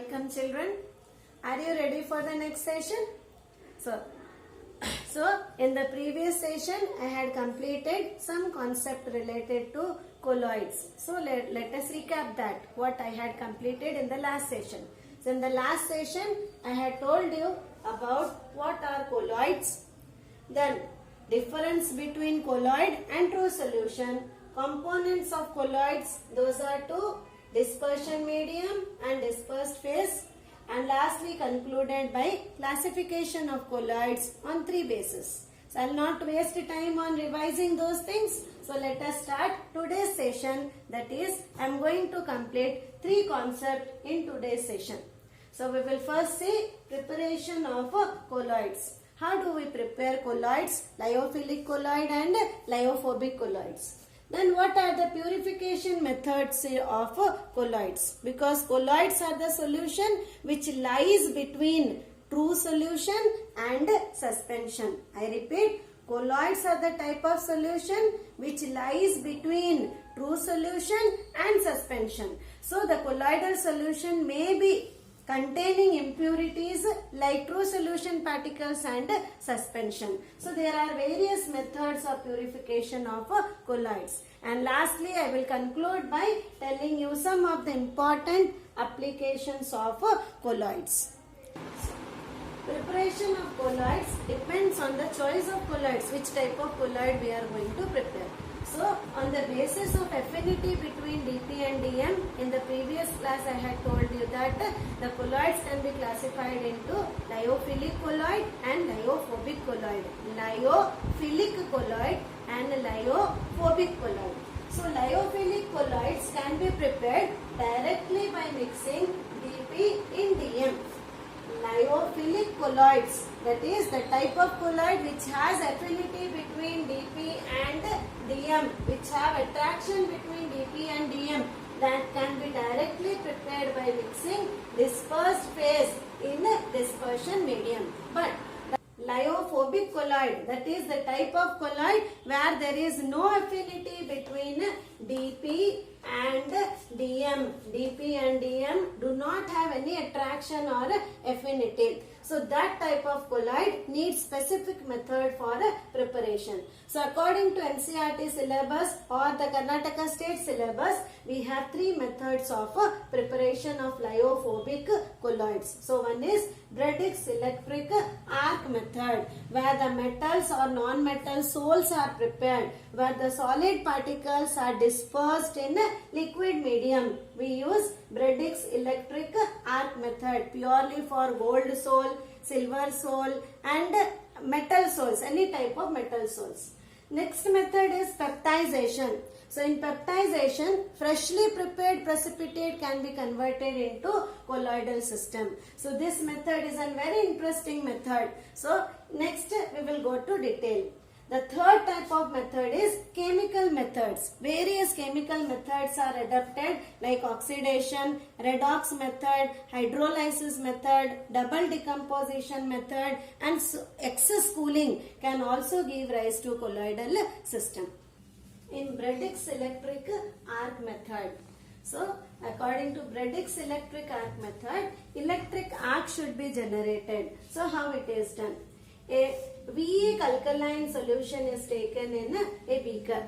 Welcome children. Are you ready for the next session? So in the previous session I had completed some concept related to colloids. So let us recap that what I had completed in the last session. So in the last session I had told you about what are colloids, then difference between colloid and true solution, components of colloids, those are two, dispersion medium and dispersed phase, and lastly concluded by classification of colloids on three bases. So I will not waste time on revising those things. So let us start today's session, that is I am going to complete three concepts in today's session. So we will first see preparation of colloids. How do we prepare colloids? Lyophilic colloid and lyophobic colloids. Then what are the purification methods of colloids? Because colloids are the solution which lies between true solution and suspension. I repeat, colloids are the type of solution which lies between true solution and suspension. So the colloidal solution may be containing impurities like true solution particles and suspension. So there are various methods of purification of colloids. And lastly, I will conclude by telling you some of the important applications of colloids. Preparation of colloids depends on the choice of colloids, which type of colloid we are going to prepare. So, on the basis of affinity between dP and dm, in the previous class I had told you that the colloids can be classified into lyophilic colloid and lyophobic colloid. Lyophilic colloid and lyophobic colloid. So, lyophilic colloids can be prepared directly by mixing dP in dm. Lyophilic colloids, that is the type of colloid which has affinity between dP and dm, which have attraction between dP and dm, that can be directly prepared by mixing dispersed phase in dispersion medium. But lyophobic colloid, that is the type of colloid where there is no affinity between dP and dm. dP and dm do not have any attraction or affinity. So that type of colloid needs specific method for preparation. So according to NCERT syllabus or the Karnataka state syllabus, we have three methods of preparation of lyophobic colloids. So one is Bredick's electric arc method, where the metals or non-metal soles are prepared, where the solid particles are dispersed in liquid medium. We use Bredick's electric arc method purely for gold sole, silver sole and metal soles, any type of metal soles. Next method is peptization. So in peptization, freshly prepared precipitate can be converted into colloidal system. So this method is a very interesting method. So next we will go to detail. The third type of method is chemical methods. Various chemical methods are adopted like oxidation, redox method, hydrolysis method, double decomposition method, and excess cooling can also give rise to colloidal system. In Bredick's electric arc method. So according to Bredick's electric arc method, electric arc should be generated. So how it is done? A weak alkaline solution is taken in a beaker.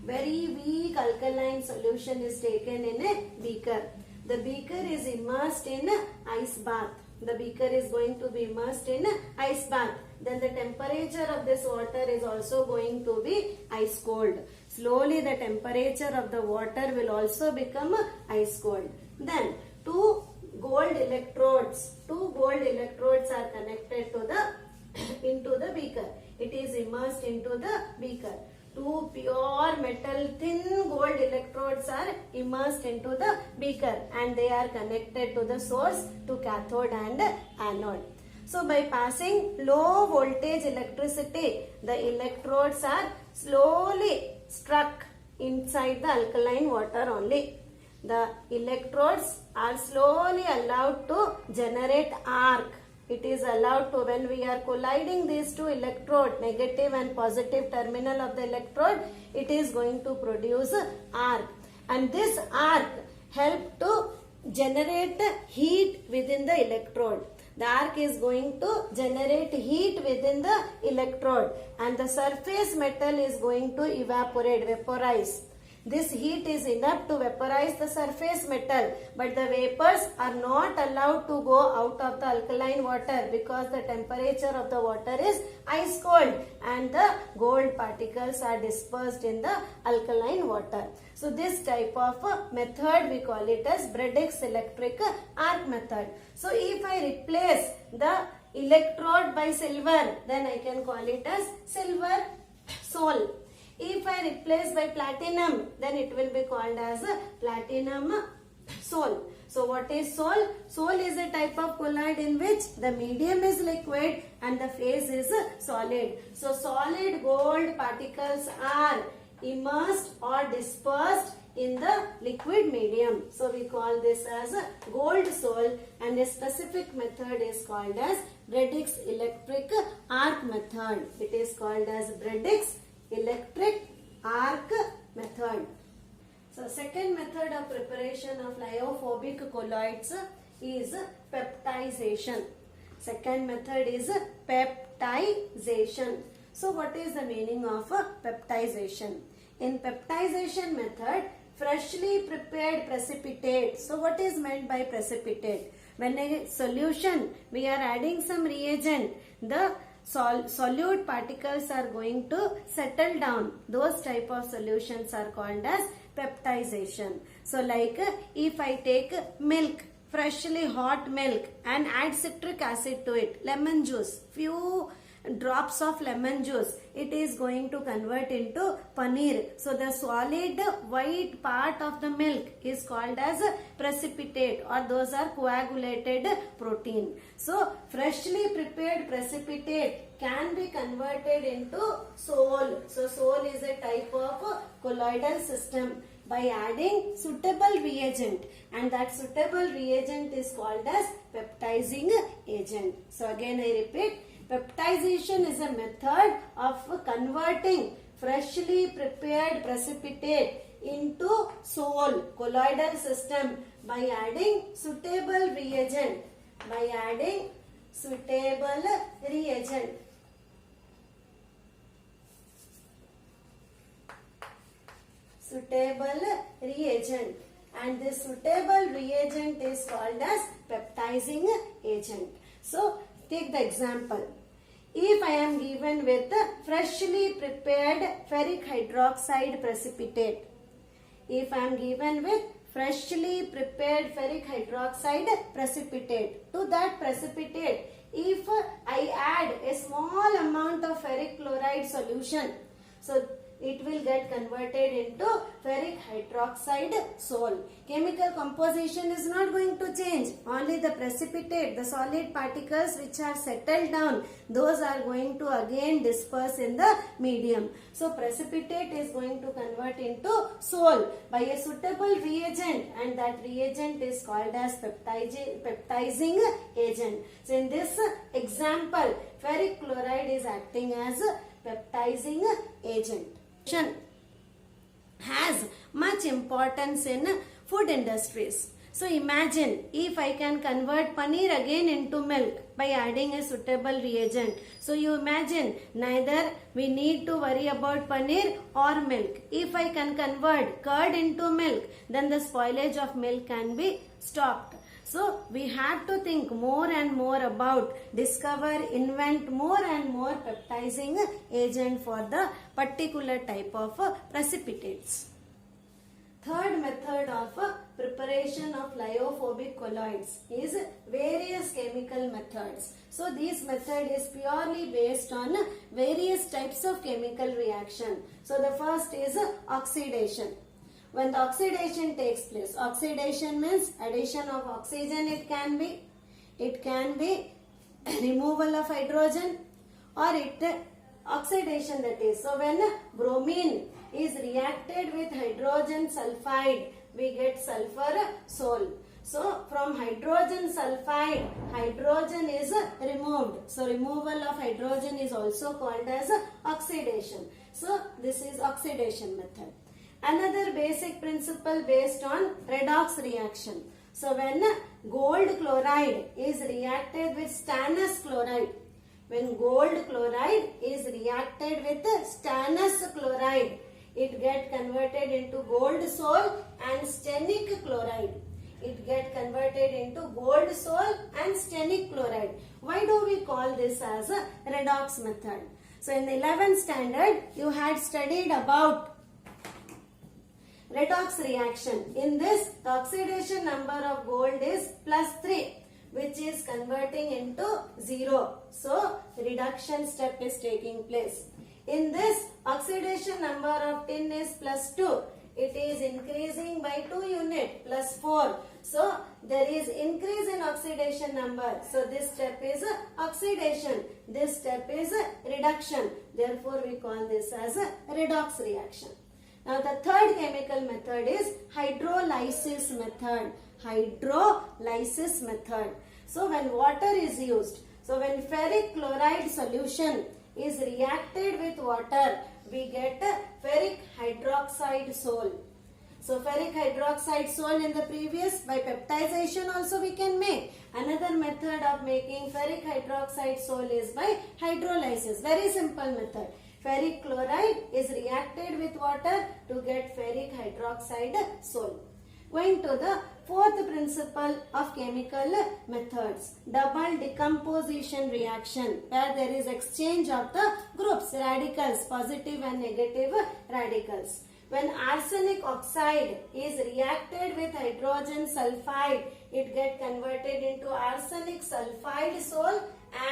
Very weak alkaline solution is taken in a beaker. The beaker is immersed in ice bath. The beaker is going to be immersed in ice bath. Then the temperature of this water is also going to be ice cold. Slowly the temperature of the water will also become ice cold. Then two gold electrodes are connected to into the beaker. It is immersed into the beaker. Two pure metal thin gold electrodes are immersed into the beaker and they are connected to the source, to cathode and anode. So by passing low voltage electricity, the electrodes are slowly struck inside the alkaline water only. The electrodes are slowly allowed to generate arc. It is allowed to, when we are colliding these two electrode, negative and positive terminal of the electrode, it is going to produce arc. And this arc help to generate heat within the electrode. The arc is going to generate heat within the electrode and the surface metal is going to vaporize. This heat is enough to vaporize the surface metal, but the vapors are not allowed to go out of the alkaline water because the temperature of the water is ice cold and the gold particles are dispersed in the alkaline water. So this type of method we call it as Bradig's electric arc method. So if I replace the electrode by silver, then I can call it as silver sol. If I replace by platinum, then it will be called as a platinum sol. So what is sol? Sol is a type of colloid in which the medium is liquid and the phase is solid. So solid gold particles are immersed or dispersed in the liquid medium. So we call this as a gold sol, and a specific method is called as Bradig's electric arc method. It is called as Bradig's electric arc method. So second method of preparation of lyophobic colloids is peptization. Second method is peptization. So what is the meaning of peptization? In peptization method, freshly prepared precipitate. So what is meant by precipitate? When a solution, we are adding some reagent, the solute particles are going to settle down. Those type of solutions are called as peptization. So like if I take milk, freshly hot milk, and add citric acid to it, lemon juice, few drops of lemon juice, it is going to convert into paneer. So the solid white part of the milk is called as a precipitate, or those are coagulated protein. So freshly prepared precipitate can be converted into sol. So sol is a type of colloidal system by adding suitable reagent, and that suitable reagent is called as peptizing agent. So again I repeat, peptization is a method of converting freshly prepared precipitate into sol, colloidal system, by adding suitable reagent. By adding suitable reagent. Suitable reagent. And this suitable reagent is called as peptizing agent. So take the example. If I am given with freshly prepared ferric hydroxide precipitate, if I am given with freshly prepared ferric hydroxide precipitate, to that precipitate, if I add a small amount of ferric chloride solution, so it will get converted into ferric hydroxide sol. Chemical composition is not going to change. Only the precipitate, the solid particles which are settled down, those are going to again disperse in the medium. So precipitate is going to convert into sol by a suitable reagent, and that reagent is called as peptizing agent. So in this example, ferric chloride is acting as a peptizing agent. Has much importance in food industries. So imagine if I can convert paneer again into milk by adding a suitable reagent. So you imagine, neither we need to worry about paneer or milk. If I can convert curd into milk, then the spoilage of milk can be stopped. So we have to think more and more about, discover, invent more and more peptizing agent for the particular type of precipitates. Third method of preparation of lyophobic colloids is various chemical methods. So this method is purely based on various types of chemical reaction. So the first is oxidation. When the oxidation takes place, oxidation means addition of oxygen, it can be removal of hydrogen, or oxidation, that is. So when bromine is reacted with hydrogen sulfide, we get sulfur sol. So from hydrogen sulfide, hydrogen is removed. So removal of hydrogen is also called as oxidation. So this is oxidation method. Another basic principle based on redox reaction. So when gold chloride is reacted with stannous chloride, when gold chloride is reacted with stannous chloride, it get converted into gold sol and stannic chloride. It get converted into gold sol and stannic chloride. Why do we call this as a redox method? So in the 11th standard, you had studied about redox reaction. In this, the oxidation number of gold is +3, which is converting into 0. So reduction step is taking place. In this, oxidation number of tin is +2. It is increasing by 2 unit +4. So there is increase in oxidation number. So this step is oxidation. This step is reduction. Therefore we call this as a redox reaction. Now the third chemical method is hydrolysis method. Hydrolysis method. So when water is used, so when ferric chloride solution is reacted with water, we get ferric hydroxide sol. So ferric hydroxide sol in the previous, by peptization also we can make. Another method of making ferric hydroxide sol is by hydrolysis. Very simple method. Ferric chloride is reacted with water to get ferric hydroxide sol. Going to the fourth principle of chemical methods, double decomposition reaction, where there is exchange of the groups, radicals, positive and negative radicals. When arsenic oxide is reacted with hydrogen sulfide, it gets converted into arsenic sulfide sol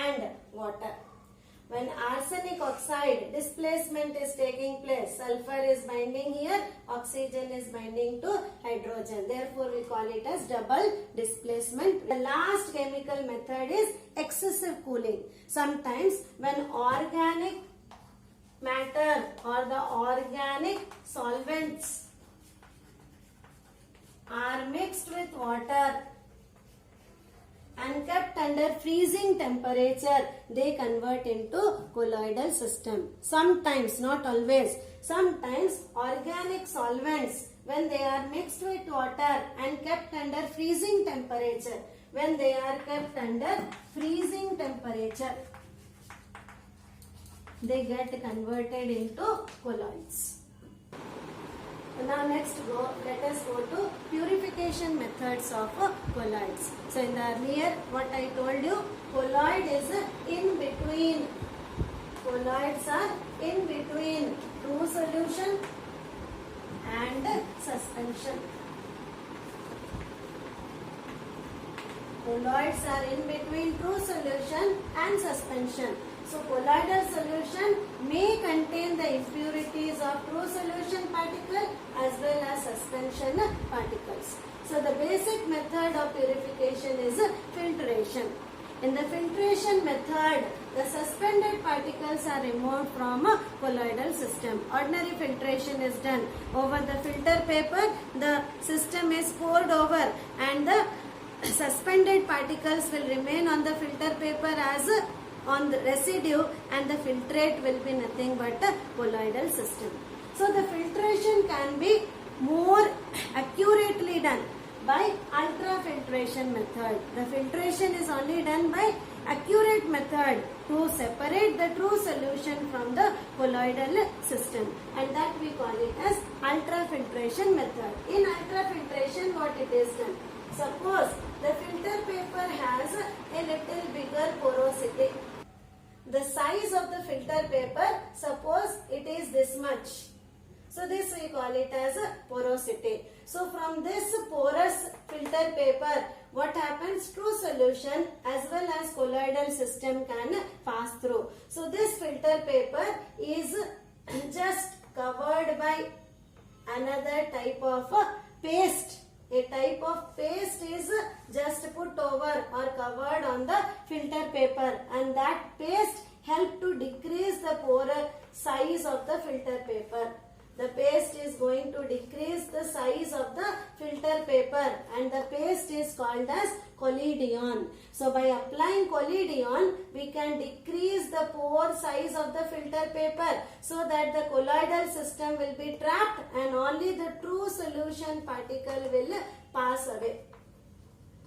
and water. When arsenic oxide displacement is taking place, sulfur is binding here, oxygen is binding to hydrogen. Therefore, we call it as double displacement. The last chemical method is excessive cooling. Sometimes when organic matter or the organic solvents are mixed with water and kept under freezing temperature, they convert into colloidal system. Sometimes, not always, sometimes organic solvents, when they are mixed with water and kept under freezing temperature, when they are kept under freezing temperature, they get converted into colloids. Now let us go to purification methods of colloids. So in the earlier what I told you, colloid is in between. Colloids are in between true solution and suspension. Colloids are in between true solution and suspension. So colloidal solution may contain the impurities of true solution particle as well as suspension particles. So the basic method of purification is filtration. In the filtration method, the suspended particles are removed from a colloidal system. Ordinary filtration is done over the filter paper. The system is poured over and the suspended particles will remain on the filter paper as on the residue, and the filtrate will be nothing but a colloidal system. So the filtration can be more accurately done by ultrafiltration method. The filtration is only done by accurate method to separate the true solution from the colloidal system, and that we call it as ultrafiltration method. In ultrafiltration, what it is done? Suppose the filter paper has a little bigger porosity. The size of the filter paper, suppose it is this much. So this we call it as a porosity. So from this porous filter paper, what happens? True solution as well as colloidal system can pass through. So this filter paper is just covered by another type of paste. A type of paste is just put over or covered on the filter paper, and that paste help to decrease the pore size of the filter paper. The paste is going to decrease the size of the filter paper, and the paste is called as collodion. So by applying collodion, we can decrease the pore size of the filter paper so that the colloidal system will be trapped and only the true solution particle will pass away.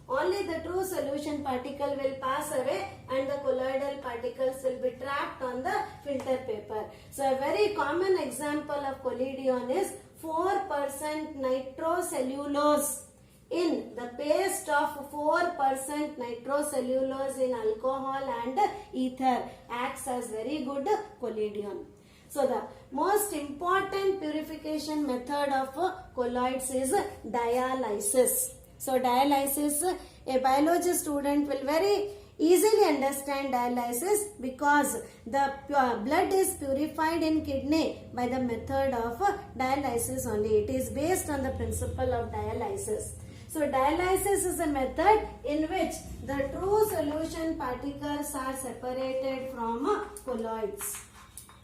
only the true solution particle will pass away and the colloidal particles will be trapped on the filter paper. So a very common example of collodion is 4% nitrocellulose. In the paste of 4% nitrocellulose in alcohol and ether acts as very good collodion. So the most important purification method of colloids is dialysis. So dialysis, a biology student will very easily understand dialysis because the blood is purified in kidney by the method of dialysis only. It is based on the principle of dialysis. So dialysis is a method in which the true solution particles are separated from colloids.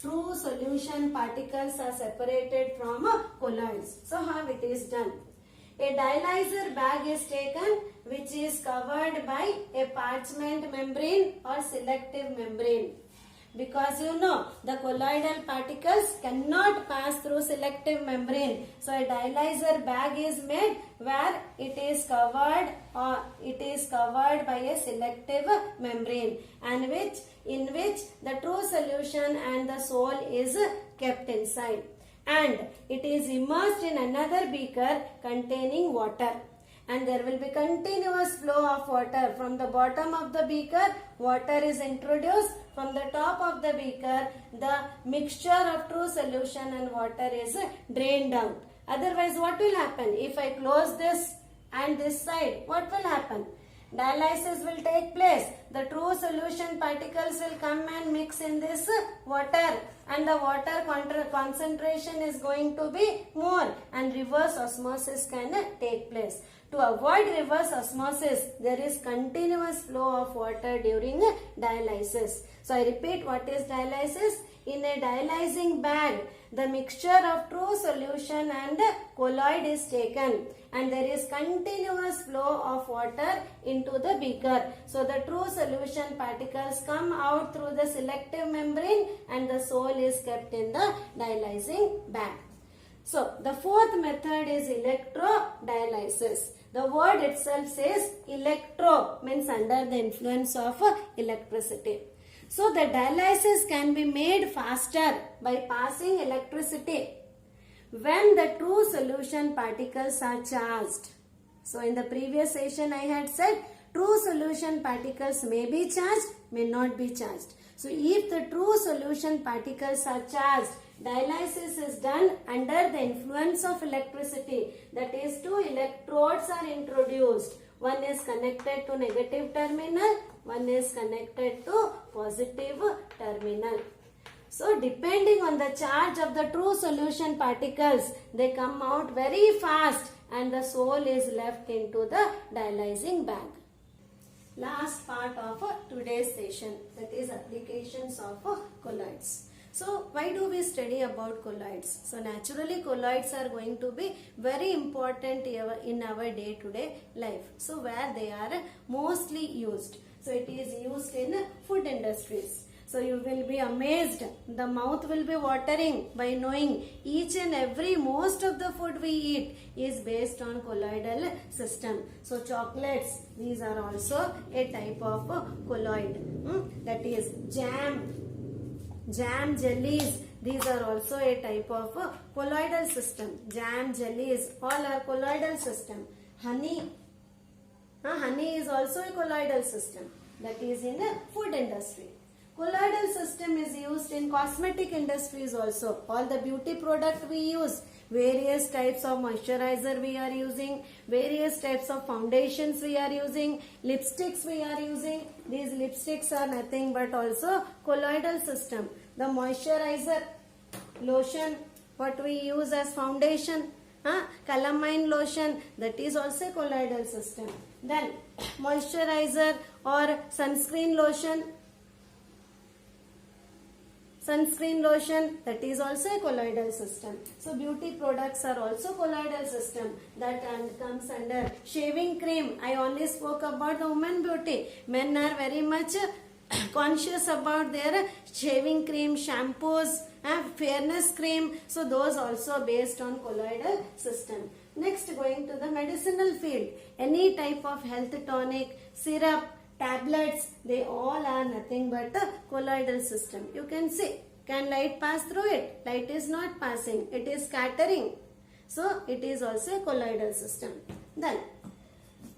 True solution particles are separated from colloids. So how it is done? A dialyzer bag is taken which is covered by a parchment membrane or selective membrane. Because you know the colloidal particles cannot pass through selective membrane. So a dialyzer bag is made where it is covered by a selective membrane and in which the true solution and the soul is kept inside. And it is immersed in another beaker containing water. And there will be continuous flow of water. From the bottom of the beaker, water is introduced. From the top of the beaker, the mixture of true solution and water is drained out. Otherwise, what will happen? If I close this and this side, what will happen? Dialysis will take place. The true solution particles will come and mix in this water and the water concentration is going to be more and reverse osmosis can take place. To avoid reverse osmosis, there is continuous flow of water during dialysis. So I repeat, what is dialysis? In a dialyzing bag, the mixture of true solution and colloid is taken and there is continuous flow of water into the beaker. So the true solution particles come out through the selective membrane and the soul is kept in the dialyzing bag. So the fourth method is electrodialysis. The word itself says electro, means under the influence of electricity. So the dialysis can be made faster by passing electricity when the true solution particles are charged. So in the previous session I had said true solution particles may be charged, may not be charged. So if the true solution particles are charged, dialysis is done under the influence of electricity. That is, two electrodes are introduced. One is connected to negative terminal, one is connected to positive terminal. So depending on the charge of the true solution particles, they come out very fast and the soul is left into the dialyzing bag. Last part of today's session, that is applications of colloids. So why do we study about colloids? So naturally colloids are going to be very important in our day-to-day life. So where they are mostly used. So it is used in food industries. So you will be amazed. The mouth will be watering by knowing each and every most of the food we eat is based on colloidal system. So chocolates, these are also a type of colloid. That is jam, jellies, these are also a type of colloidal system. Jam, jellies, all are colloidal system. Honey is also a colloidal system. That is in a food industry. Colloidal system is used in cosmetic industries also. All the beauty product we use, various types of moisturizer we are using, various types of foundations we are using, lipsticks we are using. These lipsticks are nothing but also colloidal system. The moisturizer, lotion, what we use as foundation, calamine lotion, that is also colloidal system. Then moisturizer or sunscreen lotion, that is also a colloidal system. So beauty products are also colloidal system. That comes under shaving cream. I only spoke about the women beauty. Men are very much conscious about their shaving cream, shampoos, fairness cream. So those also based on colloidal system. Next, going to the medicinal field. Any type of health tonic, syrup, tablets, they all are nothing but a colloidal system. You can see, can light pass through it? Light is not passing, it is scattering. So it is also a colloidal system. Then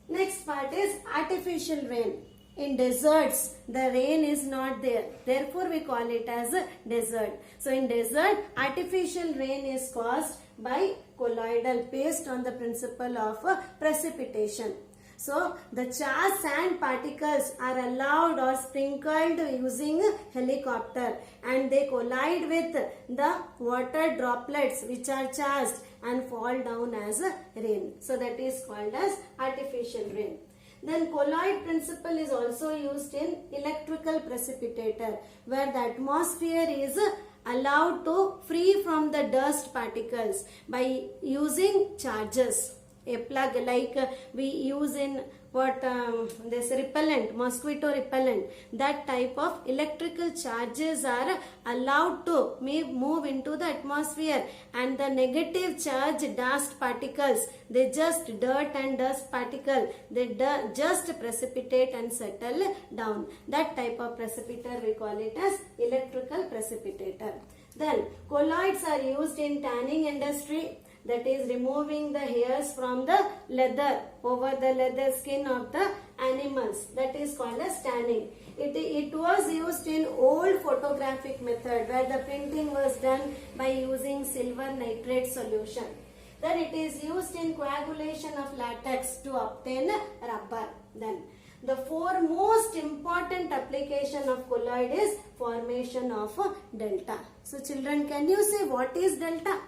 next part is artificial rain. In deserts, the rain is not there. Therefore, we call it as a desert. So, in desert, artificial rain is caused by colloidal based on the principle of precipitation. So, the charged sand particles are allowed or sprinkled using helicopter and they collide with the water droplets which are charged and fall down as rain. So, that is called as artificial rain. Then colloid principle is also used in electrical precipitator where the atmosphere is allowed to free from the dust particles by using charges. A plug like we use in this repellent, mosquito repellent, that type of electrical charges are allowed to move into the atmosphere and the negative charge dust particles, they just dirt and dust particle, they just precipitate and settle down. That type of precipitator we call it as electrical precipitator. Then colloids are used in tanning industry, that is removing the hairs from the leather over the leather skin of the animals, that is called as tanning. It was used in old photographic method where the printing was done by using silver nitrate solution. Then it is used in coagulation of latex to obtain rubber. Then the four most important application of colloid is formation of delta. So children, can you say what is delta?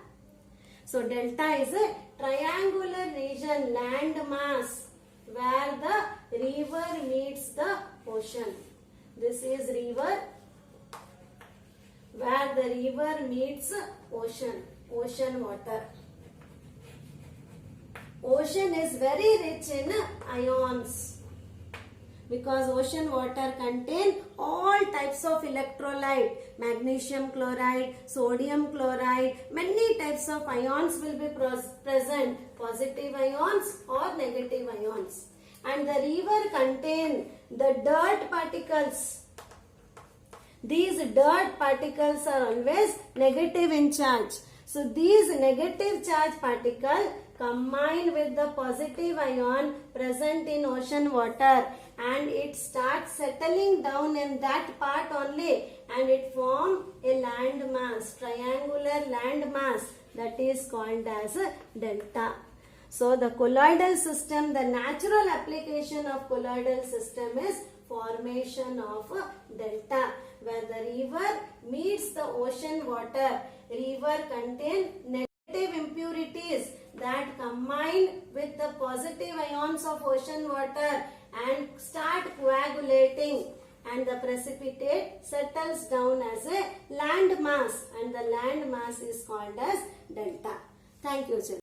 So delta is a triangular region land mass where the river meets the ocean. This is river where the river meets ocean water. Ocean is very rich in ions because ocean water contain all types of electrolyte, magnesium chloride, sodium chloride, many types of ions will be present, positive ions or negative ions. And the river contain the dirt particles. These dirt particles are always negative in charge. So these negative charge particles combine with the positive ion present in ocean water and it starts settling down in that part only and it forms a land mass, triangular land mass, that is called as a delta. So the colloidal system, the natural application of colloidal system is formation of delta where the river meets the ocean water. River contain negative impurities that combine with the positive ions of ocean water and start coagulating and the precipitate settles down as a land mass and the land mass is called as delta. Thank you, children.